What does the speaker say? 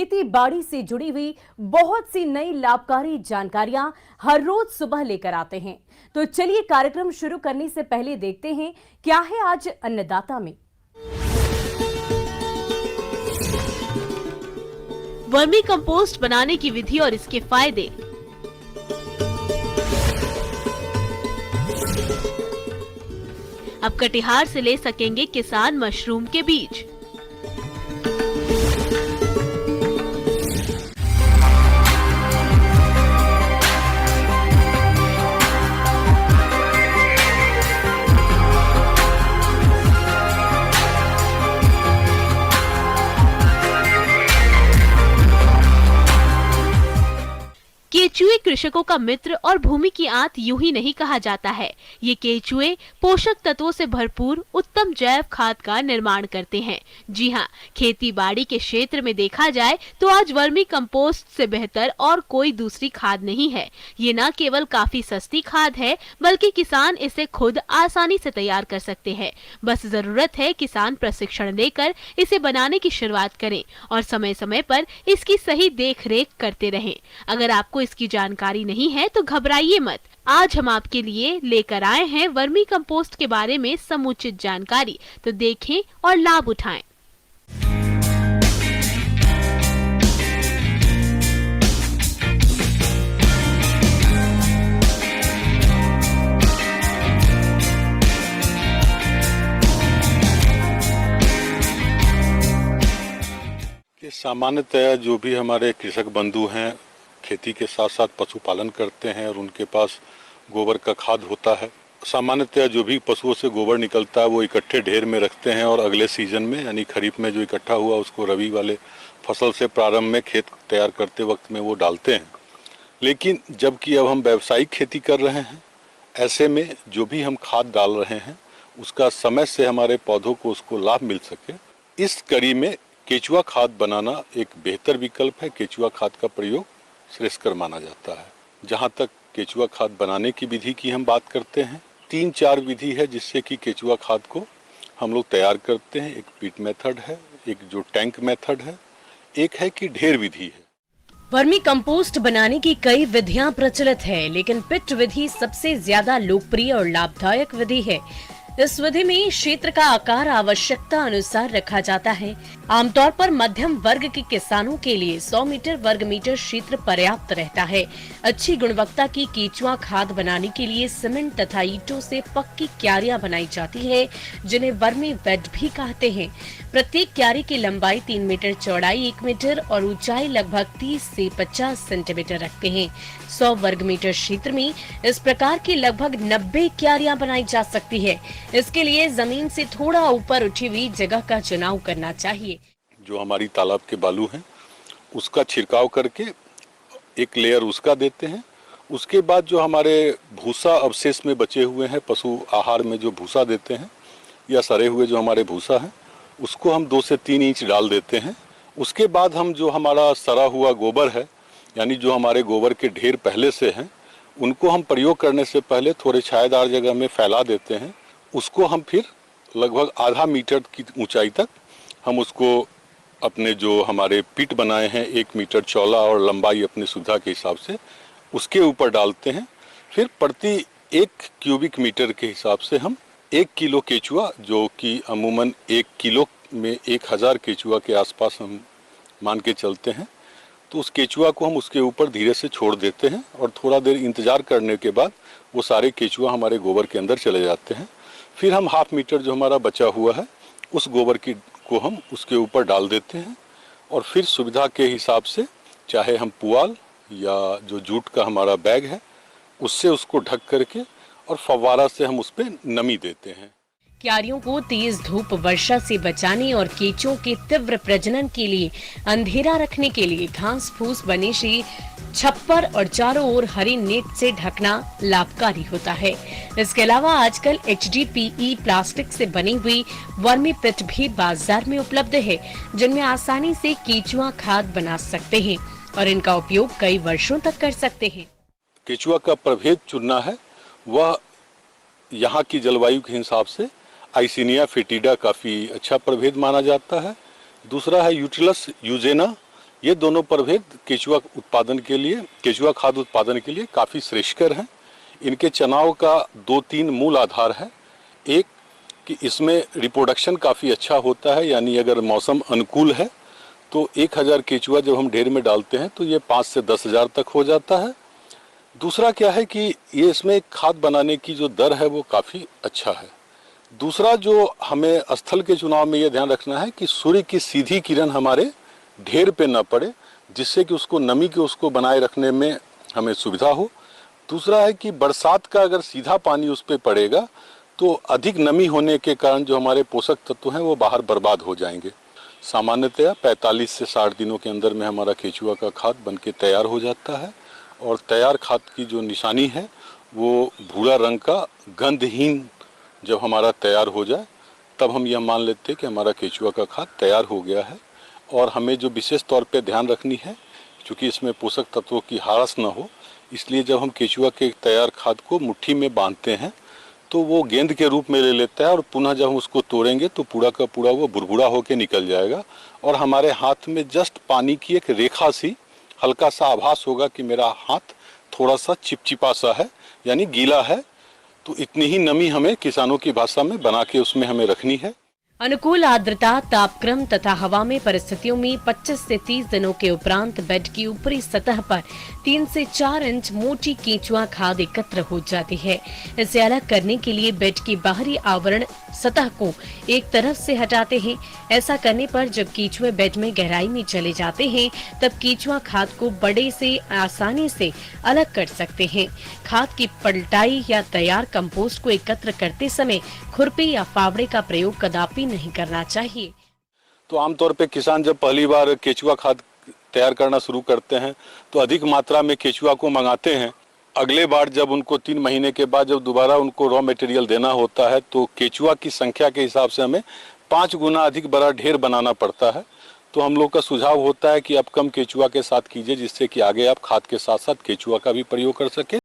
खेती बाड़ी से जुड़ी हुई बहुत सी नई लाभकारी जानकारियां हर रोज सुबह लेकर आते हैं। तो चलिए कार्यक्रम शुरू करने से पहले देखते हैं क्या है आज अन्नदाता में। वर्मी कंपोस्ट बनाने की विधि और इसके फायदे। अब कटिहार से ले सकेंगे किसान मशरूम के बीज। केचुए कृषकों का मित्र और भूमि की आंत यूं ही नहीं कहा जाता है। ये केचुए पोषक तत्वों से भरपूर उत्तम जैव खाद का निर्माण करते हैं। जी हाँ, खेती बाड़ी के क्षेत्र में देखा जाए तो आज वर्मी कंपोस्ट से बेहतर और कोई दूसरी खाद नहीं है। ये न केवल काफी सस्ती खाद है, बल्कि किसान इसे खुद आसानी से तैयार कर सकते हैं। बस जरूरत है किसान प्रशिक्षण लेकर इसे बनाने की शुरुआत करें और समय समय पर इसकी सही देख रेख करते रहें। अगर आपको इसकी जानकारी नहीं है तो घबराइए मत। आज हम आपके लिए लेकर आए हैं वर्मी कंपोस्ट के बारे में समुचित जानकारी, तो देखें और लाभ उठाएं। सामान्यतः जो भी हमारे कृषक बंधु हैं, खेती के साथ साथ पशुपालन करते हैं और उनके पास गोबर का खाद होता है। सामान्यतः जो भी पशुओं से गोबर निकलता है वो इकट्ठे ढेर में रखते हैं और अगले सीजन में यानी खरीफ में जो इकट्ठा हुआ उसको रबी वाले फसल से प्रारंभ में खेत तैयार करते वक्त में वो डालते हैं। लेकिन जबकि अब हम व्यावसायिक खेती कर रहे हैं, ऐसे में जो भी हम खाद डाल रहे हैं उसका समय से हमारे पौधों को उसको लाभ मिल सके, इस कड़ी में केचुआ खाद बनाना एक बेहतर विकल्प है। केचुआ खाद का प्रयोग श्रेष्ठकर माना जाता है। जहां तक केचुआ खाद बनाने की विधि की हम बात करते हैं, 3-4 विधि है जिससे कि केचुआ खाद को हम लोग तैयार करते हैं। एक पिट मेथड है, एक जो टैंक मेथड है, एक है कि ढेर विधि है। वर्मी कंपोस्ट बनाने की कई विधियां प्रचलित है, लेकिन पिट विधि सबसे ज्यादा लोकप्रिय और लाभदायक विधि है। इस विधि में क्षेत्र का आकार आवश्यकता अनुसार रखा जाता है। आमतौर पर मध्यम वर्ग के किसानों के लिए 100 मीटर वर्ग मीटर क्षेत्र पर्याप्त रहता है। अच्छी गुणवत्ता की केचुआ खाद बनाने के लिए सीमेंट तथा ईंटों से पक्की क्यारियां बनाई जाती है, जिन्हें वर्मी बेड भी कहते हैं। प्रत्येक क्यारी की लंबाई 3 मीटर, चौड़ाई 1 मीटर और ऊंचाई लगभग 30 से 50 सेंटीमीटर रखते हैं। 100 वर्ग मीटर क्षेत्र में इस प्रकार की लगभग 90 क्यारियां बनाई जा सकती है। इसके लिए जमीन से थोड़ा ऊपर उठी हुई जगह का चुनाव करना चाहिए। जो हमारी तालाब के बालू हैं उसका छिड़काव करके एक लेयर उसका देते हैं। उसके बाद जो हमारे भूसा अवशेष में बचे हुए हैं, पशु आहार में जो भूसा देते हैं या सड़े हुए जो हमारे भूसा है, उसको हम 2 से 3 इंच डाल देते हैं। उसके बाद हम जो हमारा सड़ा हुआ गोबर है, यानी जो हमारे गोबर के ढेर पहले से हैं, उनको हम प्रयोग करने से पहले थोड़े छायादार जगह में फैला देते हैं। उसको हम फिर लगभग आधा मीटर की ऊंचाई तक हम उसको अपने जो हमारे पिट बनाए हैं 1 मीटर चौड़ा और लंबाई अपनी सुविधा के हिसाब से उसके ऊपर डालते हैं। फिर प्रति 1 क्यूबिक मीटर के हिसाब से हम 1 किलो केचुआ, जो कि अमूमन 1 किलो में 1000 केचुआ के आसपास हम मान के चलते हैं, तो उस केचुआ को हम उसके ऊपर धीरे से छोड़ देते हैं और थोड़ा देर इंतजार करने के बाद वो सारे केचुआ हमारे गोबर के अंदर चले जाते हैं। फिर हम 1/2 मीटर जो हमारा बचा हुआ है उस गोबर को हम उसके ऊपर डाल देते हैं और फिर सुविधा के हिसाब से चाहे हम पुआल या जो जूट का हमारा बैग है उससे उसको ढक करके और फव्वारा से हम उस पर नमी देते हैं। क्यारियों को तेज धूप वर्षा से बचाने और केंचुओं के तीव्र प्रजनन के लिए अंधेरा रखने के लिए घास फूस बने से छप्पर और चारों ओर हरी नेट से ढकना लाभकारी होता है। इसके अलावा आजकल HDPE प्लास्टिक से बनी हुई वर्मी पिट भी बाजार में उपलब्ध है, जिनमें आसानी से केंचुआ खाद बना सकते हैं और इनका उपयोग कई वर्षों तक कर सकते हैं। केंचुआ का प्रभेद चुनना है, वह यहाँ की जलवायु के हिसाब से आइसिनिया फेटिडा काफ़ी अच्छा प्रभेद माना जाता है। दूसरा है यूटिलस यूजेना, ये दोनों प्रभेद केचुआ उत्पादन के लिए, केचुआ खाद उत्पादन के लिए काफ़ी श्रेष्ठकर हैं। इनके चुनाव का 2-3 मूल आधार है। एक कि इसमें रिप्रोडक्शन काफ़ी अच्छा होता है, यानी अगर मौसम अनुकूल है तो 1000 केचुआ जब हम ढेर में डालते हैं तो ये 5 से 10 हज़ार तक हो जाता है। दूसरा क्या है कि ये इसमें खाद बनाने की जो दर है वो काफ़ी अच्छा है। दूसरा जो हमें स्थल के चुनाव में ये ध्यान रखना है कि सूर्य की सीधी किरण हमारे ढेर पे ना पड़े, जिससे कि उसको नमी के उसको बनाए रखने में हमें सुविधा हो। दूसरा है कि बरसात का अगर सीधा पानी उस पर पड़ेगा तो अधिक नमी होने के कारण जो हमारे पोषक तत्व हैं वो बाहर बर्बाद हो जाएंगे। सामान्यतया 45 से 60 दिनों के अंदर में हमारा केचुआ का खाद बनके तैयार हो जाता है और तैयार खाद की जो निशानी है वो भूरा रंग का गंधहीन जब हमारा तैयार हो जाए तब हम यह मान लेते हैं कि हमारा केचुआ का खाद तैयार हो गया है। और हमें जो विशेष तौर पे ध्यान रखनी है, क्योंकि इसमें पोषक तत्वों की हारस न हो, इसलिए जब हम केचुआ के तैयार खाद को मुट्ठी में बांधते हैं तो वो गेंद के रूप में ले लेता है और पुनः जब हम उसको तोड़ेंगे तो पूरा का पूरा वो बुरबुरा होकर निकल जाएगा और हमारे हाथ में जस्ट पानी की एक रेखा सी हल्का सा आभास होगा कि मेरा हाथ थोड़ा सा चिपचिपा सा है, यानी गीला है। तो इतनी ही नमी हमें किसानों की भाषा में बना के उसमें हमें रखनी है। अनुकूल आर्द्रता, तापक्रम तथा हवा में परिस्थितियों में 25 से 30 दिनों के उपरांत बेड की ऊपरी सतह पर 3 से 4 इंच मोटी केचुआ खाद एकत्र हो जाती है। इसे अलग करने के लिए बेड की बाहरी आवरण सतह को एक तरफ से हटाते हैं। ऐसा करने पर जब केचुए बेड में गहराई में चले जाते हैं तब केचुआ खाद को बड़े से आसानी से अलग कर सकते हैं। खाद की पलटाई या तैयार कंपोस्ट को एकत्र करते समय खुरपी या फावड़े का प्रयोग कदापि नहीं करना चाहिए। तो आमतौर पे किसान जब पहली बार केचुआ खाद तैयार करना शुरू करते हैं तो अधिक मात्रा में केचुआ को मंगाते हैं। अगले बार जब उनको 3 महीने के बाद जब दोबारा उनको रॉ मटेरियल देना होता है तो केचुआ की संख्या के हिसाब से हमें 5 गुना अधिक बड़ा ढेर बनाना पड़ता है। तो हम लोग का सुझाव होता है कि आप कम केचुआ के साथ कीजिए, जिससे कि आगे आप खाद के साथ साथ केचुआ का भी प्रयोग कर सकें।